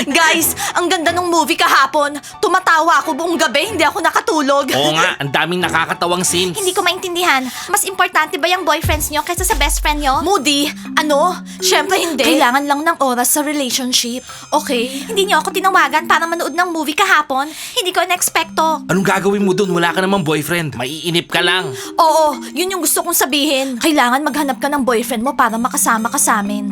Guys, ang ganda ng movie kahapon. Tumatawa ako buong gabi, hindi ako nakatulog. Oo nga, ang daming nakakatawang scenes. Hindi ko maintindihan. Mas importante ba yung boyfriends nyo kaysa sa best friend nyo? Moody, ano? Syempre hindi. Kailangan lang ng oras sa relationship. Okay? Hindi nyo ako tinawagan para manood ng movie kahapon. Hindi ko na-expecto. Anong gagawin mo dun? Wala ka namang boyfriend. Maiinip ka lang. Oo, yun yung gusto kong sabihin. Kailangan maghanap ka ng boyfriend mo para makasama ka sa amin.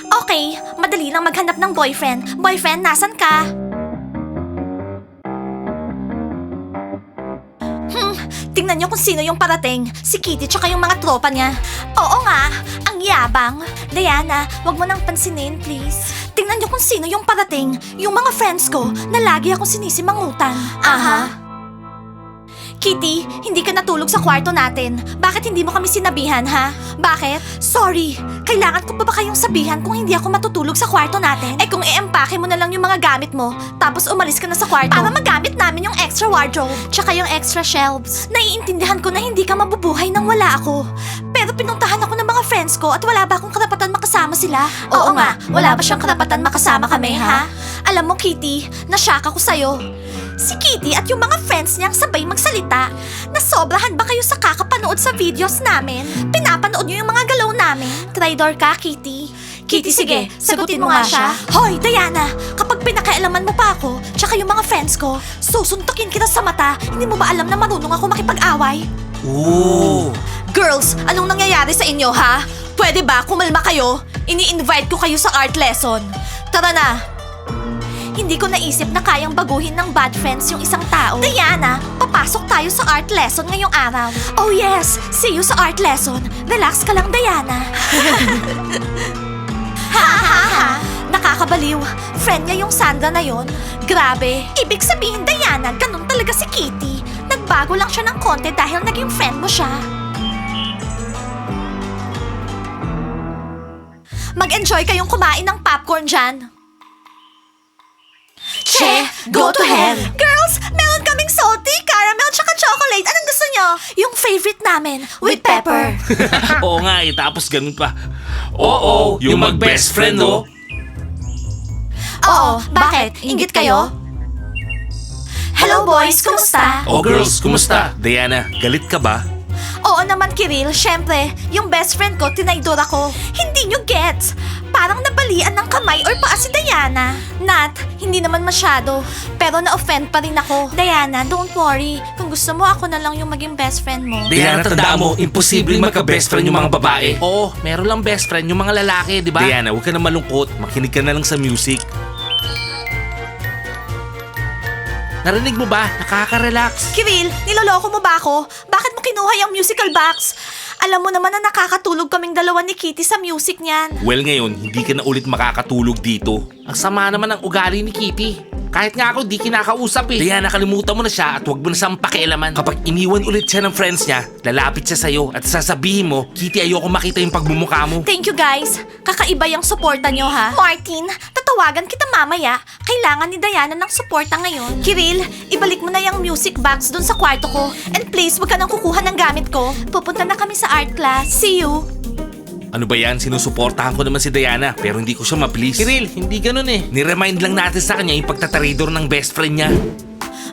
Okay, madali lang maghanap ng boyfriend. Boyfriend, nasan ka? Tingnan niyo kung sino yung parating. Si Kitty tsaka yung mga tropa niya. Oo nga, ang yabang. Diana, wag mo nang pansinin, please. Tingnan niyo kung sino yung parating. Yung mga friends ko na lagi akong sinisimangutan. Aha. Kitty, hindi ka natulog sa kwarto natin. Bakit hindi mo kami sinabihan, ha? Bakit? Sorry, kailangan ko pa ba kayong sabihan kung hindi ako matutulog sa kwarto natin? Eh kung i-empake mo na lang yung mga gamit mo, tapos umalis ka na sa kwarto. Para magamit namin yung extra wardrobe, tsaka yung extra shelves. Naiintindihan ko na hindi ka mabubuhay nang wala ako. Pero pinuntahan ako ng mga friends ko at wala ba akong karapatan makasama sila? Oo nga, wala ba siyang karapatan makasama kami, ha? Alam mo, Kitty, nashock ako sa'yo. Si Kitty at yung mga friends niyang sabay magsalita. Nasobrahan ba kayo sa kakapanood sa videos namin? Pinapanood niyo yung mga galaw namin? Traitor ka, Kitty. Kitty, sige, sagutin mo nga siya. Hoy, Diana, kapag pinakialaman mo pa ako, tsaka yung mga friends ko, susuntukin kita sa mata. Hindi mo ba alam na marunong ako makipag-away? Oo. Girls, anong nangyayari sa inyo, ha? Pwede ba kumalma kayo? Ini-invite ko kayo sa art lesson. Tara na! Hindi ko naisip na kayang baguhin ng bad friends yung isang tao. Diana, papasok tayo sa art lesson ngayong araw. Oh yes, see you sa art lesson. Relax ka lang, Diana. Ha ha ha! Nakakabaliw. Friend niya yung Sandra na yon. Grabe. Ibig sabihin, Diana, ganun talaga si Kitty. Nagbago lang siya ng konti dahil naging friend mo siya. Mag-enjoy kayong kumain ng popcorn dyan. Che, go to hell! Girls, meron kaming salty, caramel, tsaka chocolate. Anong gusto nyo? Yung favorite namin, with pepper. Oo nga eh, tapos ganun pa. Oo, yung mag-best friend, no? Oo, bakit? Ingit kayo? Hello boys, kumusta? Oh girls, kumusta? Diana, galit ka ba? Oo naman, Kiril. Syempre, yung best friend ko, tinaydor ako. Hindi nyo gets. Parang nabalian ng kamay or paa si Diana. Nat, hindi naman masyado. Pero na-offend pa rin ako. Diana, don't worry. Kung gusto mo, ako na lang yung maging best friend mo. Diana, tandaan mo, imposibleng magka-best friend yung mga babae. Oo, meron lang best friend yung mga lalaki, di ba? Diana, huwag ka na malungkot. Makinig ka na lang sa music. Narinig mo ba? Nakaka-relax. Kiril, niloloko mo ba ako? Bakit mo kinuha yung musical box? Alam mo naman na nakakatulog kaming dalawa ni Kitty sa music niyan. Well, ngayon, hindi ka na ulit makakatulog dito. Ang sama naman ng ugali ni Kitty. Kahit nga ako, di kinakausap eh. Diana, nakalimutan mo na siya at huwag mo na siyang pakialaman. Kapag iniwan ulit siya ng friends niya, lalapit siya sa'yo at sasabihin mo, Kitty, ayoko makita yung pagmumukha mo. Thank you guys. Kakaiba yung suporta nyo ha. Martin, tatawagan kita mamaya. Kailangan ni Diana ng suporta ngayon. Kiril, ibalik mo na yung music box dun sa kwarto ko. And please, wag ka nang kukuha ng gamit ko. Pupunta na kami sa art class. See you. Ano ba yan? Sinusuportahan ko naman si Diana pero hindi ko siya ma-please. Kiril, hindi ganun eh. Ni-remind lang natin sa kanya yung pagtataridor ng best friend niya.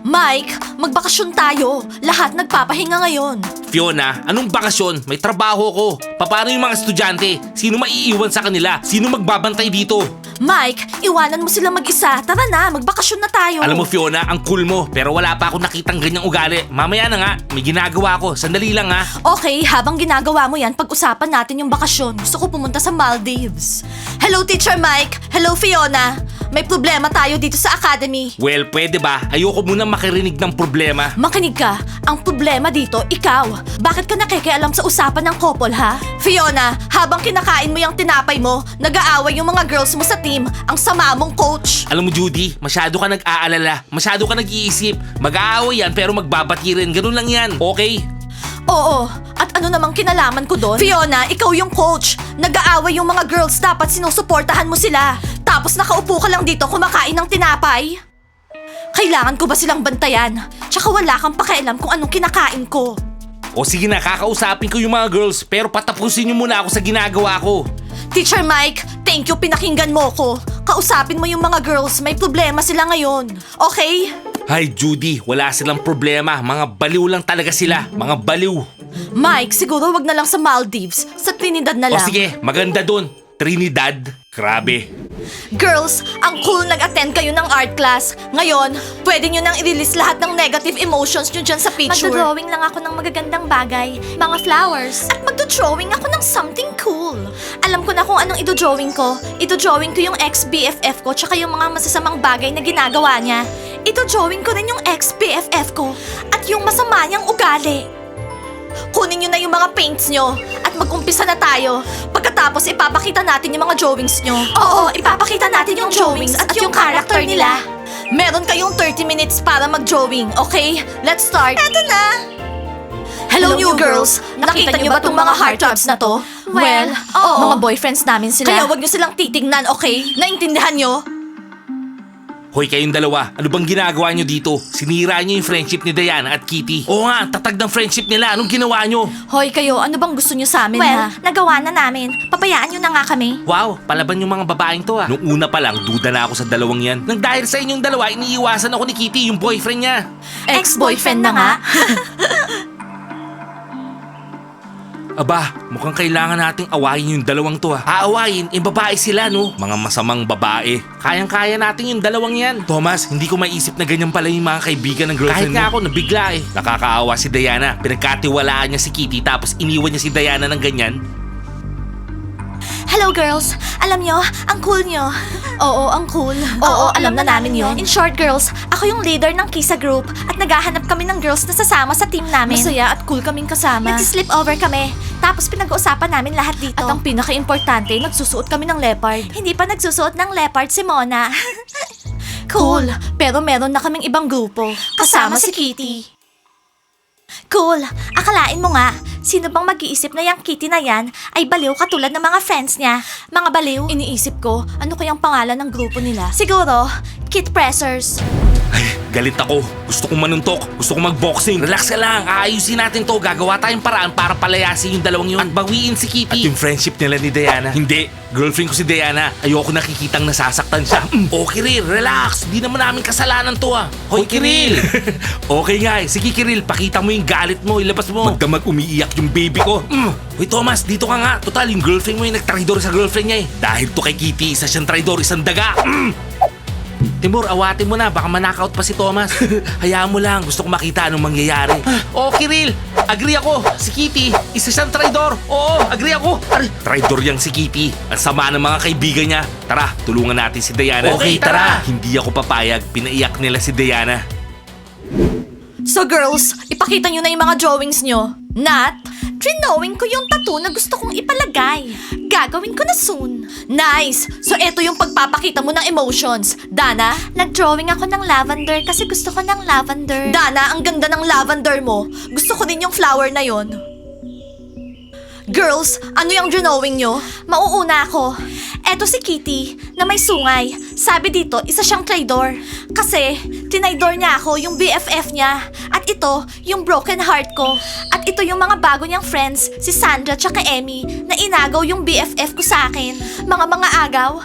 Mike, magbakasyon tayo. Lahat nagpapahinga ngayon. Fiona, anong bakasyon? May trabaho ko. Paano yung mga estudyante? Sino maiiwan sa kanila? Sino magbabantay dito? Mike, iwanan mo sila mag-isa. Tara na, magbakasyon na tayo. Alam mo Fiona, ang cool mo pero wala pa ako nakitang ganyang ugali. Mamaya na nga, may ginagawa ko. Sandali lang ha. Okay, habang ginagawa mo yan, pag-usapan natin yung bakasyon. Gusto ko pumunta sa Maldives. Hello, Teacher Mike. Hello, Fiona. May problema tayo dito sa academy. Well, pwede ba? Ayoko muna makirinig ng problema. Makinig ka. Ang problema dito, ikaw. Bakit ka nakikialam sa usapan ng couple, ha? Fiona, habang kinakain mo yung tinapay mo, nag-aaway yung mga girls mo sa team. Ang sama mong coach. Alam mo Judy, masyado ka nag-aalala. Masyado ka nag-iisip. Mag-aaway yan pero magbabati rin. Ganun lang yan, okay? Oo, at ano namang kinalaman ko doon? Fiona, ikaw yung coach. Nag-aaway yung mga girls, dapat sinusuportahan mo sila. Tapos nakaupo ka lang dito kumakain ng tinapay. Kailangan ko ba silang bantayan? Tsaka wala kang pakialam kung anong kinakain ko. O sige na, kakausapin ko yung mga girls pero patapusin niyo muna ako sa ginagawa ko. Teacher Mike, thank you, pinakinggan mo ko. Kausapin mo yung mga girls, may problema sila ngayon. Okay? Hi Judy, wala silang problema. Mga baliw lang talaga sila. Mga baliw. Mike, siguro wag na lang sa Maldives. Sa Trinidad na O lang. sige, maganda dun. Trinidad. Grabe. Girls, ang cool nag-attend kayo ng art class. Ngayon, pwede nyo nang i-release lahat ng negative emotions nyo dyan sa picture. Magdodrawing lang ako ng magagandang bagay, mga flowers. At magdodrawing ako ng something cool. Alam ko na kung anong idodrawing ko. Idodrawing ko yung ex-BFF ko tsaka yung mga masasamang bagay na ginagawa niya. Idodrawing ko rin yung ex-BFF ko at yung masama niyang ugali. Kunin nyo na yung mga paints nyo at mag-umpisa na tayo. Pagkatapos ipapakita natin yung mga drawings nyo. Oo, ipapakita natin yung drawings at yung character nila. Meron kayong 30 minutes para mag-drawing, okay? Let's start. Eto na! Hello, new girls! Nakita niyo ba tong mga heartthrobs na to? Well, oo. Mga boyfriends namin sila. Kaya wag niyo silang titignan, okay? Naintindihan niyo? Hoy kayong dalawa, ano bang ginagawa nyo dito? Sinira nyo yung friendship ni Diana at Kitty. Oo nga, tatag ng friendship nila. Anong ginawa nyo? Hoy kayo, ano bang gusto niyo sa amin, Well, nagawa na namin. Pabayaan niyo na nga kami. Wow, palaban yung mga babaeng to ah. Nung una pa lang, duda na ako sa dalawang yan. Nang dahil sa inyong dalawa, iniiwasan ako ni Kitty, yung boyfriend niya. Ex-boyfriend na nga. Aba, mukhang kailangan nating awayin yung dalawang to ah. Aawayin, babae sila no? Mga masamang babae. Kayang-kaya natin yung dalawang yan. Thomas, hindi ko maisip na ganyan pala yung mga kaibigan ng girlfriend mo. Kahit nga ako, nabigla eh. Nakakaawa si Diana. Pinagkatiwalaan niya si Kitty tapos iniwan niya si Diana ng ganyan. Hello girls! Alam nyo, ang cool nyo. Oo, ang cool. Oo, alam na namin yon. In short girls, ako yung leader ng Kisa Group at naghahanap kami ng girls na sasama sa team namin. Masaya at cool kaming kasama. Nag-slip over kami. Tapos pinag-uusapan namin lahat dito. At ang pinaka-importante, nagsusuot kami ng leopard. Hindi pa nagsusuot ng leopard si Mona. Cool. Pero meron na kaming ibang grupo. Kasama si Kitty. Cool. Akalain mo nga, sino bang mag-iisip na yung Kitty na yan ay baliw katulad ng mga friends niya? Mga baliw? Iniisip ko, ano kayang pangalan ng grupo nila? Siguro, Kit Pressers. Ay, galit ako. Gusto kong manuntok. Gusto kong magboxing. Relax ka lang. Aayusin natin to. Gagawa tayong paraan para palayasin yung dalawang yun. At bawiin si Kitty. At yung friendship nila ni Diana. Hindi. Girlfriend ko si Diana. Ayoko nakikitang nasasaktan siya. Okay, Kiril. Relax. Di naman namin kasalanan to ah. Hoy, Kiril. Okay nga eh. Sige, Kiril. Pakita mo yung galit mo. Ilabas mo. Magdamag umiiyak yung baby ko. Hoy, Thomas. Dito ka nga. Total, yung girlfriend mo yung nagtraidor sa girlfriend niya eh. Dahil to kay Kitty, isa siyang traidor, isang daga. Timur, awatin mo na. Baka manakaut pa si Thomas. Hayaan mo lang. Gusto ko makita anong mangyayari. Oh, Kiril. Agree ako. Si Kitty, isa siyang traidor. Oo, agree ako. Aray, traidor yang si Kitty. Ang sama ng mga kaibigan niya. Tara, tulungan natin si Diana. Okay, tara. Hindi ako papayag. Pinaiyak nila si Diana. So girls, ipakita nyo na yung mga drawings nyo. Nat, drawing ko yung tattoo na gusto kong ipalagay. Gagawin ko na soon. Nice! So eto yung pagpapakita mo ng emotions. Dana? Nag-drawing ako ng lavender kasi gusto ko ng lavender. Dana, ang ganda ng lavender mo. Gusto ko din yung flower na yon. Girls, ano yung drawing nyo? Mauuna ako. Eto si Kitty, na may sungay. Sabi dito, isa siyang traidor. Kasi, tinaidor niya ako, yung BFF niya. At ito, yung broken heart ko. At ito yung mga bago niyang friends, si Sandra tsaka Emmy, na inagaw yung BFF ko sa akin. Mga agaw.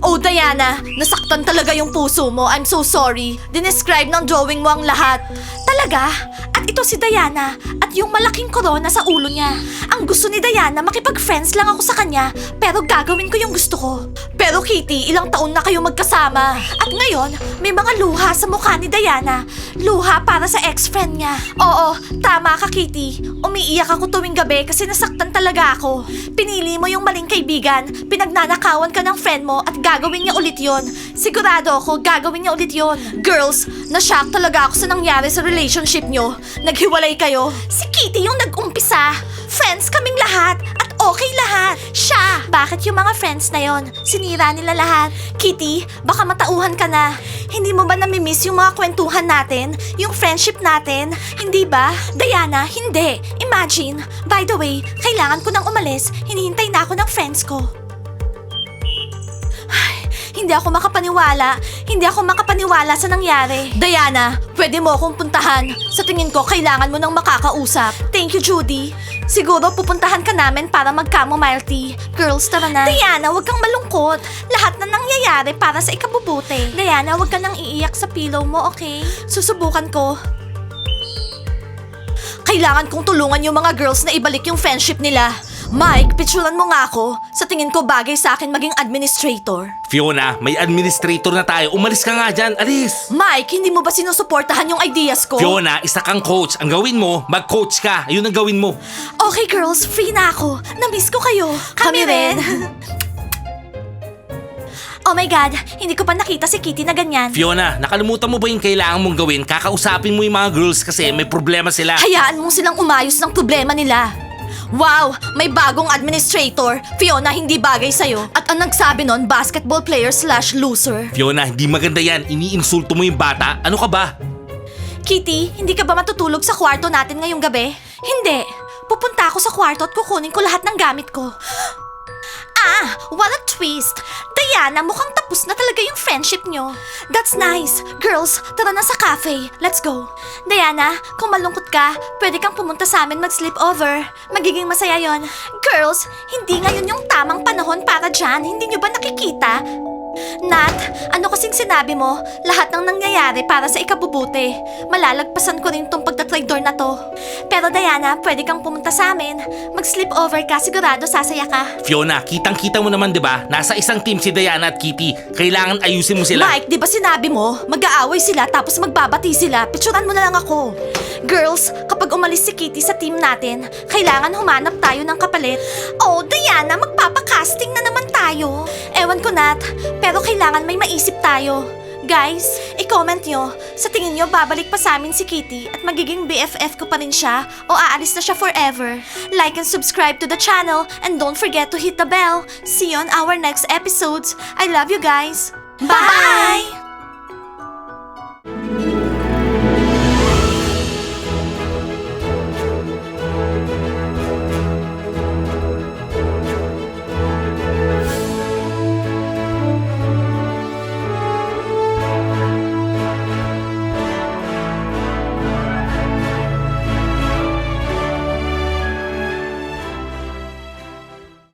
Oh, Diana, nasaktan talaga yung puso mo. I'm so sorry. Dinescribe ng drawing mo ang lahat. Talaga? At ito si Diana, at yung malaking corona sa ulo niya. Ang gusto ni Diana, makipag-friends lang ako sa kanya, pero gagawin ko yung gusto ko. Pero Kitty, ilang taon na kayo magkasama. At ngayon, may mga luha sa mukha ni Diana. Luha para sa ex-friend niya. Oo, tama ka Kitty. Umiiyak ako tuwing gabi kasi nasaktan talaga ako. Pinili mo yung maling kaibigan, pinagnanakawan ka ng friend mo at gagawin niya ulit yon. Sigurado ako, gagawin niya ulit yon. Girls, na-shock talaga ako sa nangyari sa relationship niyo. Naghiwalay kayo. Si Kitty yung nag-umpisa. Friends kaming lahat at okay lahat. Siya! Bakit yung mga friends na yon? Sinira nila lahat. Kitty, baka matauhan ka na. Hindi mo ba namimiss yung mga kwentuhan natin? Yung friendship natin? Hindi ba? Diana, hindi. Imagine. By the way, kailangan ko nang umalis. Hinihintay na ako ng friends ko. Ay, Hindi ako makapaniwala. Hindi ako makapaniwala sa nangyari. Diana, pwede mo akong puntahan. Sa tingin ko, kailangan mo nang makakausap. Thank you, Judy. Siguro pupuntahan ka namin para mag-chamomile tea. Girls, tara na. Diana, huwag kang malungkot. Lahat na nangyayari para sa ikabubuti. Diana, huwag ka nang iiyak sa pillow mo, okay? Susubukan ko. Kailangan kong tulungan yung mga girls na ibalik yung friendship nila. Mike, picturean mo nga ako. Sa tingin ko bagay sa akin maging administrator. Fiona, may administrator na tayo. Umalis ka nga dyan. Alis! Mike, hindi mo ba sinusuportahan yung ideas ko? Fiona, isa kang coach. Ang gawin mo, mag-coach ka. Ayun ang gawin mo. Okay girls, free na ako. Na-miss ko kayo. Kami rin. Oh my God, hindi ko pa nakita si Kitty na ganyan. Fiona, nakalimutan mo ba yung kailangan mong gawin? Kakausapin mo yung mga girls kasi may problema sila. Hayaan mo silang umayos ng problema nila. Wow! May bagong administrator. Fiona, hindi bagay sa'yo. At ang nagsabi nun, basketball player / loser. Fiona, hindi maganda yan. Iniinsulto mo yung bata. Ano ka ba? Kitty, hindi ka ba matutulog sa kwarto natin ngayong gabi? Hindi. Pupunta ako sa kwarto at kukunin ko lahat ng gamit ko. Ah, what a twist! Diana, mukhang tapos na talaga yung friendship nyo. That's nice. Girls, tara na sa cafe. Let's go. Diana, kung malungkot ka, pwede kang pumunta sa amin mag-sleepover. Magiging masaya yon. Girls, hindi ngayon yung tamang panahon para dyan. Hindi nyo ba nakikita? Nat, ano kasing sinabi mo? Lahat ng nangyayari para sa ikabubuti. Malalagpasan ko rin tong pagtatraidor na to. Pero Diana, pwede kang pumunta sa amin. Mag-sleepover ka, sigurado sasaya ka. Fiona, kitang-kita mo naman 'di ba? Nasa isang team si Diana at Kitty. Kailangan ayusin mo sila. Mike, di ba sinabi mo? Mag-aaway sila tapos magbabati sila. Picturean mo na lang ako. Girls, kapag umalis si Kitty sa team natin, kailangan humanap tayo ng kapalit. Oh, Diana, magpapakasting na naman tayo. Ewan ko, Nat, pero kailangan may maisip tayo. Guys, i-comment nyo. Sa tingin nyo, babalik pa sa amin si Kitty at magiging BFF ko pa rin siya o aalis na siya forever. Like and subscribe to the channel and don't forget to hit the bell. See you on our next episodes. I love you guys. Bye!